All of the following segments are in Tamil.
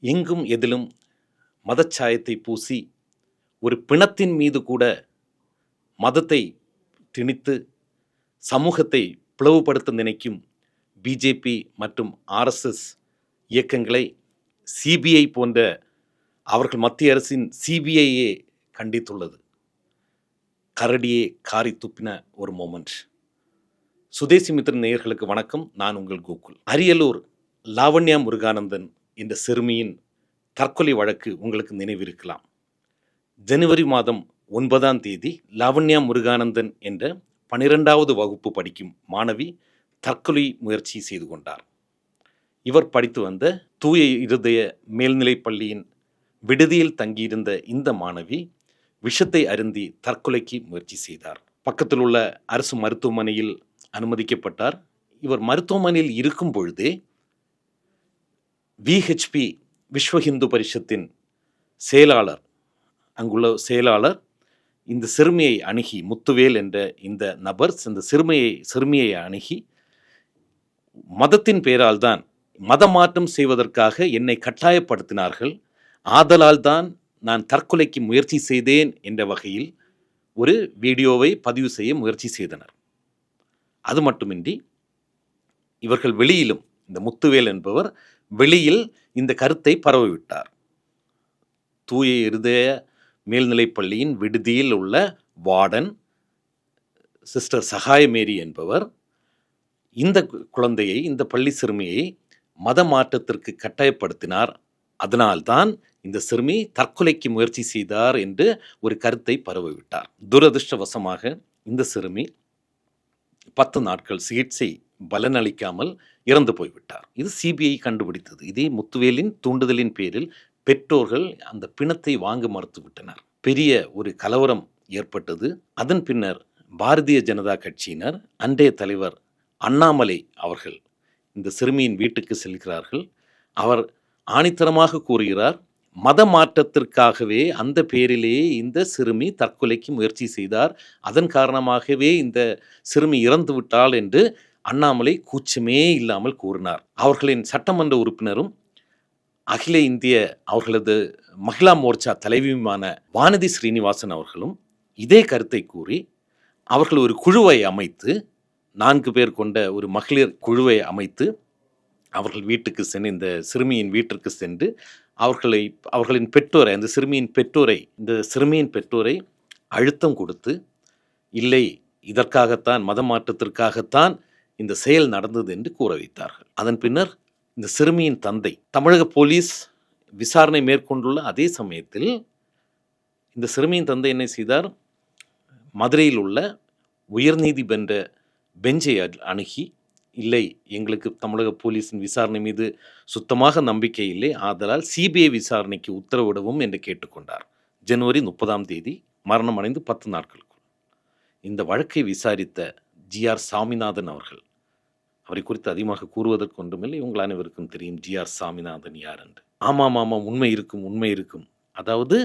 எங்கும் எதிலும் மதச்சாயத்தை பூசி ஒரு பிணத்தின் மீது கூட மதத்தை திணித்து சமூகத்தை பிளவுபடுத்த நினைக்கும் பிஜேபி மற்றும் ஆர்எஸ்எஸ் இயக்கங்களை சிபிஐ போன்ற அவர்கள் மத்திய அரசின் சிபிஐயே கண்டித்துள்ளது. கரடியே காரி துப்பின ஒரு மொமெண்ட். சுதேசி மித்திரன் நேயர்களுக்கு வணக்கம். நான் உங்கள் கோகுல். அரியலூர் லாவண்யா முருகானந்தன் என்ற சிறுமியின் தற்கொலை வழக்கு உங்களுக்கு நினைவிருக்கலாம். ஜனவரி மாதம் 9ஆம் தேதி லாவண்யா முருகானந்தன் என்ற 12வது வகுப்பு படிக்கும் மாணவி தற்கொலை முயற்சி செய்து கொண்டார். இவர் படித்து வந்த தூய இருதய மேல்நிலைப் பள்ளியின் விடுதியில் தங்கியிருந்த இந்த மாணவி விஷத்தை அருந்தி தற்கொலைக்கு முயற்சி செய்தார். பக்கத்தில் உள்ள அரசு மருத்துவமனையில் அனுமதிக்கப்பட்டார். இவர் மருத்துவமனையில் இருக்கும் பொழுதே விஹெச்பி விஸ்வ ஹிந்து பரிஷத்தின் செயலாளர், அங்குள்ள செயலாளர் இந்த சிறுமியை அணுகி, முத்துவேல் என்ற இந்த நபர் இந்த சிறுமியை அணுகி, மதத்தின் பெயரால் தான் மத மாற்றம் செய்வதற்காக என்னை கட்டாயப்படுத்தினார்கள், ஆதலால் தான் நான் தற்கொலைக்கு முயற்சி செய்தேன் என்ற வகையில் ஒரு வீடியோவை பதிவு செய்ய முயற்சி செய்தனர். அது மட்டுமின்றி இவர்கள் வெளியிலும், இந்த முத்துவேல் என்பவர் வெளியில் இந்த கருத்தை பரவிவிட்டார். தூய இருதய மேல்நிலைப் பள்ளியின் விடுதியில் உள்ள வார்டன் சிஸ்டர் சகாயமேரி என்பவர் இந்த குழந்தையை, இந்த பள்ளி சிறுமியை மத மாற்றத்திற்கு கட்டாயப்படுத்தினார், அதனால்தான் இந்த சிறுமி தற்கொலைக்கு முயற்சி செய்தார் என்று ஒரு கருத்தை பரவிவிட்டார். துரதிருஷ்டவசமாக இந்த சிறுமி 10 நாட்கள் சிகிச்சை பலனளிக்காமல் இறந்து போய்விட்டார். இது சிபிஐ கண்டுபிடித்தது. இதே முத்துவேலின் தூண்டுதலின் பேரில் பெற்றோர்கள் அந்த பிணத்தை வாங்க மறுத்துவிட்டனர். பெரிய ஒரு கலவரம் ஏற்பட்டது. அதன் பின்னர் பாரதிய ஜனதா கட்சியினர், அன்றைய தலைவர் அண்ணாமலை அவர்கள் இந்த சிறுமியின் வீட்டுக்கு செல்கிறார்கள். அவர் ஆணித்தரமாக கூறுகிறார், மத மாற்றத்திற்காகவே அந்த பேரிலேயே இந்த சிறுமி தற்கொலைக்கு முயற்சி செய்தார், அதன் காரணமாகவே இந்த சிறுமி இறந்து விட்டாள் என்று அண்ணாமலை கூச்சமே இல்லாமல் கூறினார். அவர்களின் சட்டமன்ற உறுப்பினரும் அகில இந்திய அவர்களது மகிழா மோர்ச்சா தலைவியுமான வானதி ஸ்ரீனிவாசன் அவர்களும் இதே கருத்தை கூறி அவர்கள் ஒரு குழுவை அமைத்து, 4 பேர் கொண்ட ஒரு மகளிர் குழுவை அமைத்து அவர்கள் வீட்டுக்கு சென்று, இந்த சிறுமியின் வீட்டிற்கு சென்று அவர்களின் பெற்றோரை, அந்த சிறுமியின் பெற்றோரை அழுத்தம் கொடுத்து, இல்லை இதற்காகத்தான், மத மாற்றத்திற்காகத்தான் இந்த செயல் நடந்தது என்று கூற வைத்தார்கள். அதன் பின்னர் இந்த சிறுமியின் தந்தை, தமிழக போலீஸ் விசாரணை மேற்கொண்டுள்ள அதே சமயத்தில் இந்த சிறுமியின் தந்தை என்ன செய்தார், மதுரையில் உள்ள உயர்நீதிமன்ற பெஞ்சை அணுகி, இல்லை எங்களுக்கு தமிழக போலீஸின் விசாரணை மீது சுத்தமாக நம்பிக்கை இல்லை, ஆதலால் சிபிஐ விசாரணைக்கு உத்தரவிடவும் என்று கேட்டுக்கொண்டார். ஜனவரி 30ஆம் தேதி மரணம் அடைந்து 10 நாட்களுக்குள் இந்த வழக்கை விசாரித்த ஜிஆர் சாமிநாதன் அவர்கள், அவரை குறித்து அதிகமாக கூறுவதற்கு ஒன்றுமில்லை, உங்கள் அனைவருக்கும் தெரியும் ஜிஆர் சாமிநாதன் யார் என்று. ஆமாம் உண்மை இருக்கும். அதாவது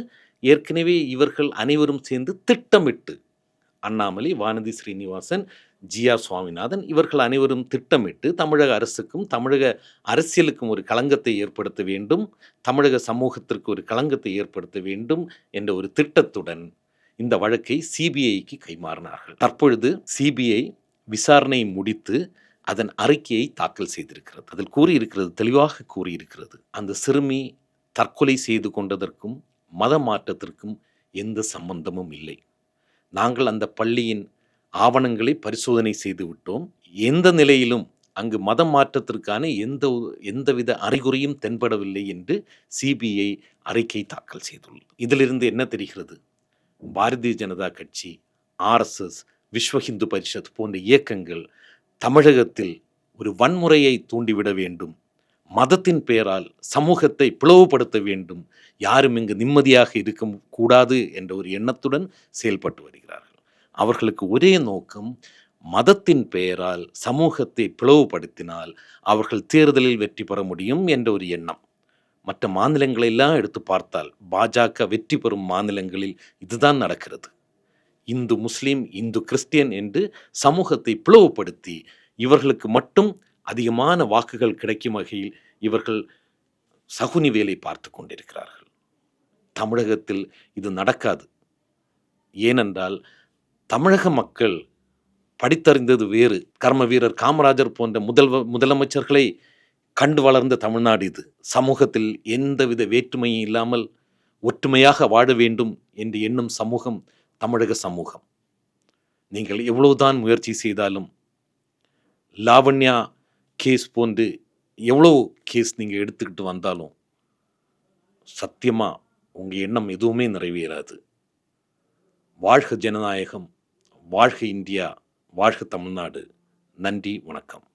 ஏற்கனவே இவர்கள் அனைவரும் சேர்ந்து திட்டமிட்டு, அண்ணாமலை, வானதி ஸ்ரீனிவாசன், ஜிஆர் சுவாமிநாதன், இவர்கள் அனைவரும் திட்டமிட்டு தமிழக அரசுக்கும் தமிழக அரசியலுக்கும் ஒரு களங்கத்தை ஏற்படுத்த வேண்டும், தமிழக சமூகத்திற்கு ஒரு களங்கத்தை ஏற்படுத்த வேண்டும் என்ற ஒரு திட்டத்துடன் இந்த வழக்கை சிபிஐக்கு கைமாறினார்கள். தற்பொழுது சிபிஐ விசாரணை முடித்து அதன் அறிக்கையை தாக்கல் செய்திருக்கிறது. அதில் கூறியிருக்கிறது, தெளிவாக கூறியிருக்கிறது, அந்த சிறுமி தற்கொலை செய்து கொண்டதற்கும் மத மாற்றத்திற்கும் எந்த சம்பந்தமும் இல்லை. நாங்கள் அந்த பள்ளியின் ஆவணங்களை பரிசோதனை செய்து விட்டோம். எந்த நிலையிலும் அங்கு மத மாற்றத்திற்கான எந்தவித அறிகுறியும் தென்படவில்லை என்று சிபிஐ அறிக்கை தாக்கல் செய்துள்ளது. இதிலிருந்து என்ன தெரிகிறது, பாரதிய ஜனதா கட்சி, ஆர்எஸ்எஸ், விஸ்வ ஹிந்து பரிஷத் போன்ற இயக்கங்கள் தமிழகத்தில் ஒரு வன்முறையை தூண்டிவிட வேண்டும், மதத்தின் பெயரால் சமூகத்தை பிளவுபடுத்த வேண்டும், யாரும் இங்கு நிம்மதியாக இருக்க கூடாது என்ற ஒரு எண்ணத்துடன் செயல்பட்டு வருகிறார்கள். அவர்களுக்கு ஒரே நோக்கம், மதத்தின் பெயரால் சமூகத்தை பிளவுபடுத்தினால் அவர்கள் தேர்தலில் வெற்றி பெற முடியும் என்ற ஒரு எண்ணம். மற்ற மாநிலங்களெல்லாம் எடுத்து பார்த்தால், பாஜக வெற்றி பெறும் மாநிலங்களில் இதுதான் நடக்கிறது. இந்து முஸ்லீம், இந்து கிறிஸ்டியன் என்று சமூகத்தை பிளவுபடுத்தி இவர்களுக்கு மட்டும் அதிகமான வாக்குகள் கிடைக்கும் வகையில் இவர்கள் சகுனி வேலை பார்த்து கொண்டிருக்கிறார்கள். தமிழகத்தில் இது நடக்காது. ஏனென்றால் தமிழக மக்கள் படித்தறிந்தது வேறு. கர்ம வீரர் காமராஜர் போன்ற முதலமைச்சர்களை கண்டு வளர்ந்த தமிழ்நாடு இது. சமூகத்தில் எந்தவித வேற்றுமையும் இல்லாமல் ஒற்றுமையாக வாழ வேண்டும் என்று எண்ணும் சமூகம் தமிழக சமூகம். நீங்கள் எவ்வளவுதான் முயற்சி செய்தாலும் லாவண்யா கேஸ் போன்று எவ்வளவு கேஸ் நீங்கள் எடுத்துக்கிட்டு வந்தாலும் சத்தியமாக உங்கள் எண்ணம் எதுவுமே நிறைவேறாது. வாழ்க ஜனநாயகம், வாழ்க இந்தியா, வாழ்க தமிழ்நாடு. நன்றி, வணக்கம்.